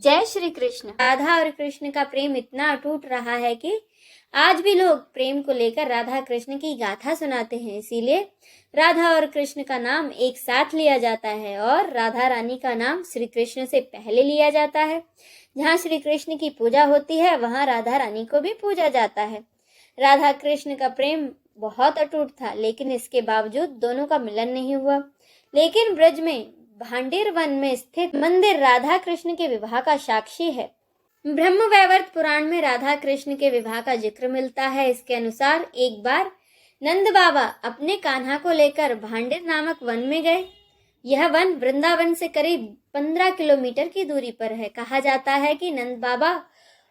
जय श्री कृष्ण। राधा और कृष्ण का प्रेम इतना अटूट रहा है कि आज भी लोग प्रेम को लेकर राधा कृष्ण की गाथा सुनाते हैं। इसीलिए राधा और कृष्ण का नाम एक साथ लिया जाता है और राधा रानी का नाम श्री कृष्ण से पहले लिया जाता है। जहाँ श्री कृष्ण की पूजा होती है वहाँ राधा रानी को भी पूजा जाता है। राधा कृष्ण का प्रेम बहुत अटूट था, लेकिन इसके बावजूद दोनों का मिलन नहीं हुआ। लेकिन ब्रज में भांडेर वन में स्थित मंदिर राधा कृष्ण के विवाह का साक्षी है। ब्रह्मवैवर्त पुराण में राधा कृष्ण के विवाह का जिक्र मिलता है। इसके अनुसार एक बार नंद बाबा अपने कान्हा को लेकर भांडेर नामक वन में गए। यह वन वृंदावन से करीब 15 किलोमीटर की दूरी पर है। कहा जाता है कि नंद बाबा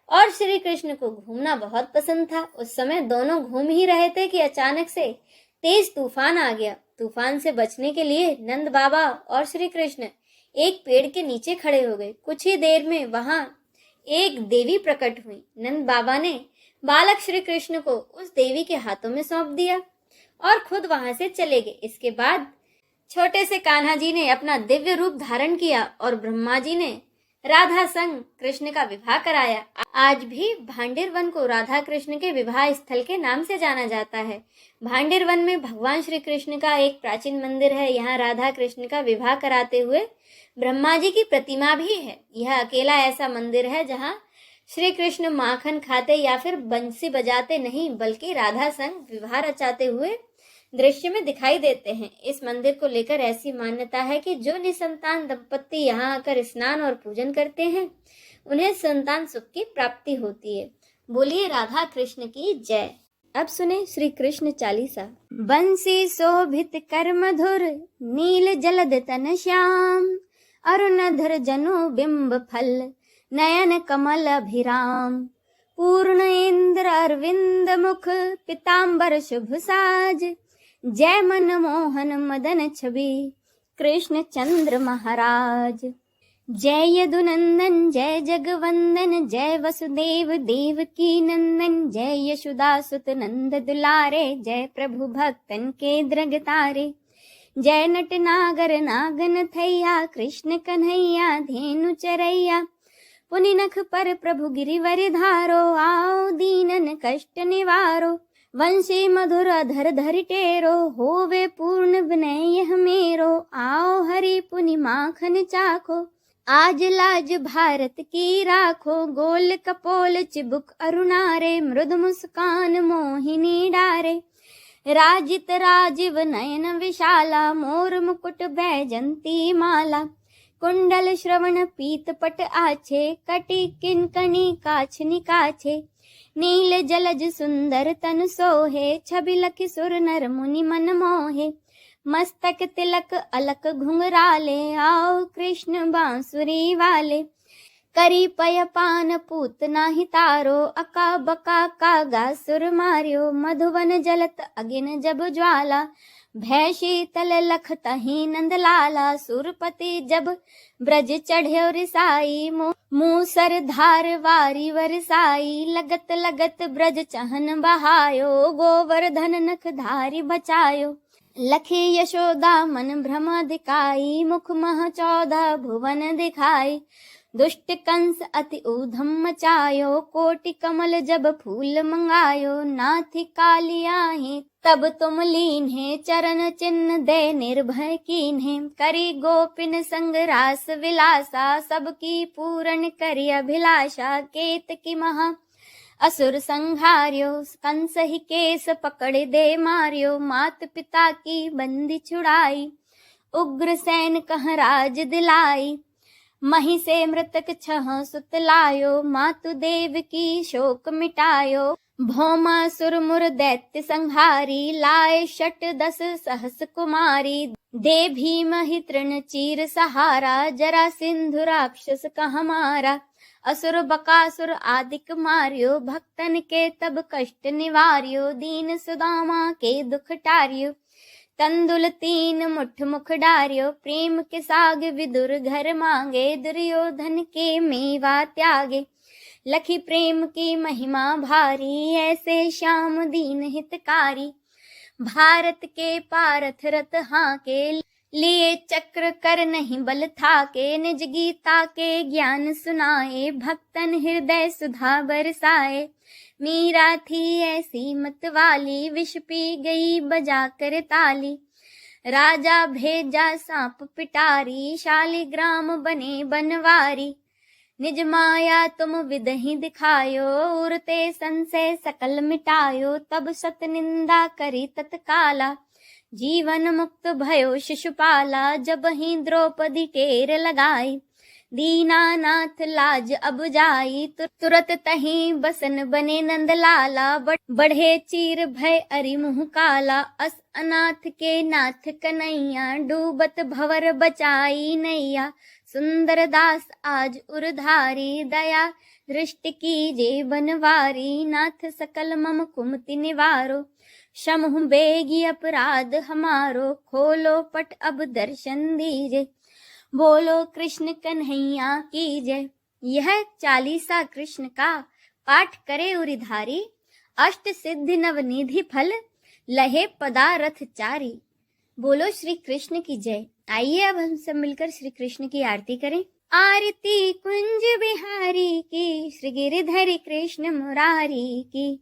और श्री कृष्ण को घूमना बहुत पसंद था। उस समय दोनों घूम ही रहे थे कि अचानक से तेज तूफान आ गया। तूफान से बचने के लिए नंद बाबा और श्री कृष्ण एक पेड़ के नीचे खड़े हो गए। कुछ ही देर में वहां एक देवी प्रकट हुई। नंद बाबा ने बालक श्री कृष्ण को उस देवी के हाथों में सौंप दिया और खुद वहां से चले गए। इसके बाद छोटे से कान्हा जी ने अपना दिव्य रूप धारण किया और ब्रह्मा जी ने राधा संग कृष्ण का विवाह कराया। आज भी भांडेर वन को राधा कृष्ण के विवाह स्थल के नाम से जाना जाता है। भांडेर वन में भगवान श्री कृष्ण का एक प्राचीन मंदिर है। यहाँ राधा कृष्ण का विवाह कराते हुए ब्रह्मा जी की प्रतिमा भी है। यह अकेला ऐसा मंदिर है जहाँ श्री कृष्ण माखन खाते या फिर बंसी बजाते नहीं, बल्कि राधा संग विवाह रचाते हुए दृश्य में दिखाई देते हैं। इस मंदिर को लेकर ऐसी मान्यता है कि जो निसंतान दंपत्ति यहाँ आकर स्नान और पूजन करते हैं उन्हें संतान सुख की प्राप्ति होती है। बोलिए राधा कृष्ण की जय। अब सुने श्री कृष्ण चालीसा। बंसी शोभित कर मधुर, नील जलद तन श्याम, अरुणधर जनु बिंब फल, नयन कमल अभिराम, पूर्ण इंद्र अरविंद मुख, पीतांबर शुभ साज, जय मन मोहन मदन छवि, कृष्ण चंद्र महाराज। जय यदुनंदन जय जगवंदन, जय वसुदेव देव की नंदन, जय यशोदा सुत नंद दुलारे, जय प्रभु भक्तन के द्रग तारे, जय नट नागर नागन थैया, कृष्ण कन्हैया धेनु चरैया, पुनि नख पर प्रभु गिरिवर धारो, आओ दीनन कष्ट निवारो, वंशी मधुर अधर धरि टेरो, होवे पूर्ण विनय यह मेरो, आओ हरि पुनि माखन चाखो, आज लाज भारत की राखो, गोल कपोल चिबुक अरुणारे, मृदु मुस्कान मोहिनी डारे, राजित राजीव नयन विशाला, मोर मुकुट बैजंती माला, कुंडल श्रवण पीत पट आछे, कटी किंकणी काछ निकाछे, नील जलज सुंदर तन सोहे, छबि लखि सुर नर मुनि मन मोहे, मस्तक तिलक अलक घुंघराले, आओ कृष्ण बांसुरी वाले, करी पय पान पूत नाही तारो, अका बका कागा सुर मार्यो, मधुवन जलत अगिन जब ज्वाला, भय शीतल लख तही नंद लाला, सुरपति जब ब्रज चढ़्यो रिसाई, मूसर धार वारी वरसाई, लगत लगत ब्रज चहन बहायो, गोवर्धन नख धारी बचायो, लखी यशोदा मन भ्रम दिखाई, मुख मह 14 भुवन दिखाई, दुष्ट कंस अति ऊधम मचायो, कोटि कमल जब फूल मंगायो, नाथी कालियाही तब तुम लीन्हे, चरण चिन्ह दे निर्भय कीन्हे, करी गोपिन संग रास विलासा, सबकी पूर्ण करी अभिलाषा, केत की महा असुर संहार्यो, कंस ही केस पकड़ दे मार्यो, मात पिता की बंदी छुड़ाई, उग्र सैन कह राज दिलाई, मही से मृतक 6 सुत लायो, मातु देव की शोक मिटायो, भौमासुर मुर दैत्य संहारी, लाए 10 सहस कुमारी, दे भीम ही तृण चीर सहारा, जरा सिंधु राक्षस कह मारा, असुर बकासुर आदिक मार्यो, भक्तन के तब कष्ट निवार्यो, दीन सुदामा के दुख टार्यो, तंदुल 3 मुठ मुख डार्यो, प्रेम के साग विदुर घर मांगे, दुर्योधन के मेवा त्यागे, लखी प्रेम की महिमा भारी, ऐसे श्याम दीन हितकारी, भारत के पारथ रथ हाके, लिए चक्र कर नहीं बल था के, निज गीता के ज्ञान सुनाए, भक्तन हृदय सुधा बरसाए। मीरा थी ऐसी मत वाली, विष पी गई बजा कर ताली। राजा भेजा सांप पिटारी, शालिग्राम बने बनवारी। निज माया तुम विदहि दिखायो, उरते संशय सकल मिटायो। तब सत निंदा करी तत्काला, जीवन मुक्त भयो शिशुपाला। जब ही द्रौपदी टेर लगाई, दीनानाथ लाज अब जाई। तुरत तहीं बसन बने नंदलाला, बढ़े चीर भय अरि मुँह काला। अस अनाथ के नाथ कन्हैया, डूबत भवर बचाई नैया। सुंदर दास आज उरधारी, दया दृष्टि कीजे बनवारी। नाथ सकल मम कुमति निवारो, क्षमहु बेगी अपराध हमारो। खोलो पट अब दर्शन दीजे, बोलो कृष्ण कन्हैया की जय। यह चालीसा कृष्ण का पाठ करे उरिधारी, अष्ट सिद्धि नवनिधि फल लहे पदारथ चारी। बोलो श्री कृष्ण की जय। आइए अब हम सब मिलकर श्री कृष्ण की आरती करें। आरती कुंज बिहारी की, श्री गिरिधर कृष्ण मुरारी की।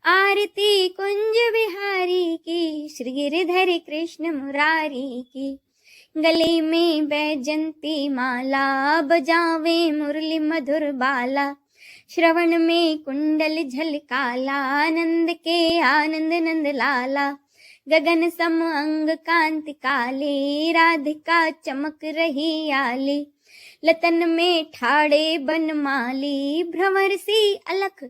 आरती कुंज बिहारी की, श्री गिरिधर कृष्ण मुरारी की। गले में बैजंती माला, बजावे मुरली मधुर बाला। श्रवण में कुंडल झलकाला, आनंद के आनंद नंद लाला। गगन सम अंग कांति काले, राधिका चमक रही आली। लतन में ठाड़े बनमाली, भ्रमर सी अलख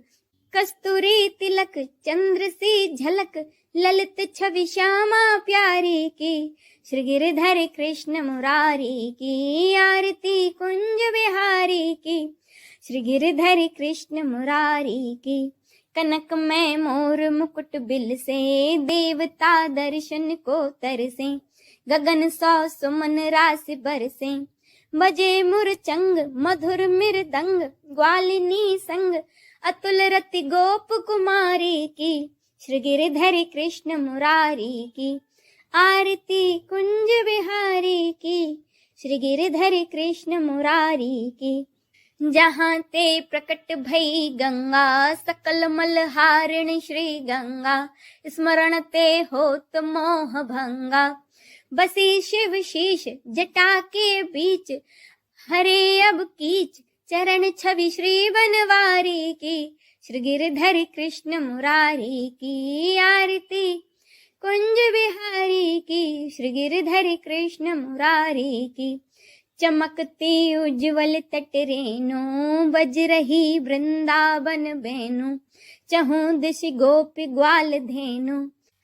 कस्तूरी तिलक। चंद्र सी झलक ललित छवि श्यामा प्यारी की। श्री गिरिधर कृष्ण मुरारी की। आरती कुंज बिहारी की, श्री गिरिधर कृष्ण मुरारी की। कनक में मोर मुकुट बिल से, देवता दर्शन को तरसे। गगन सौ सुमन रास बरसे, बजे मुरचंग मधुर मृदंग। ग्वालिनी संग अतुल रति गोप कुमारी की। श्री गिरिधर कृष्ण मुरारी की। आरती कुंज बिहारी की, श्री गिरिधर कृष्ण मुरारी की। जहाँ ते प्रकट भई गंगा, सकल मलहारिणी श्री गंगा। स्मरण ते होत मोह भंगा, बसी शिव शीश जटा के बीच। हरे अब कीच चरण छवि श्री बनवारी की। श्री गिरिधर कृष्ण मुरारी की। आरती कुंज बिहारी की, श्री गिरिधर कृष्ण मुरारी की। चमकती उज्ज्वल तट रेणु, बज रही वृंदावन बेनु। चहु दिश गोपी ग्वाल धेनु,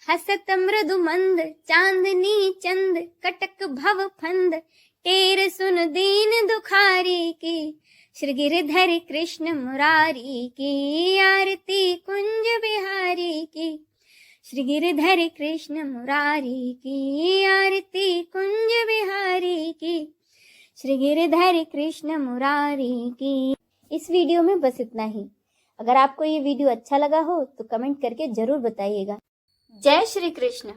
हसत मृदु मंद। चांदनी चंद कटक भव फंद, टेर सुन दीन दुखारी की। श्री गिरिधर कृष्ण मुरारी की। आरती कुंज बिहारी की, श्री गिरिधर कृष्ण मुरारी की। आरती कुंज बिहारी की, श्री गिरिधर कृष्ण मुरारी की। इस वीडियो में बस इतना ही। अगर आपको ये वीडियो अच्छा लगा हो तो कमेंट करके जरूर बताइएगा। जय श्री कृष्ण।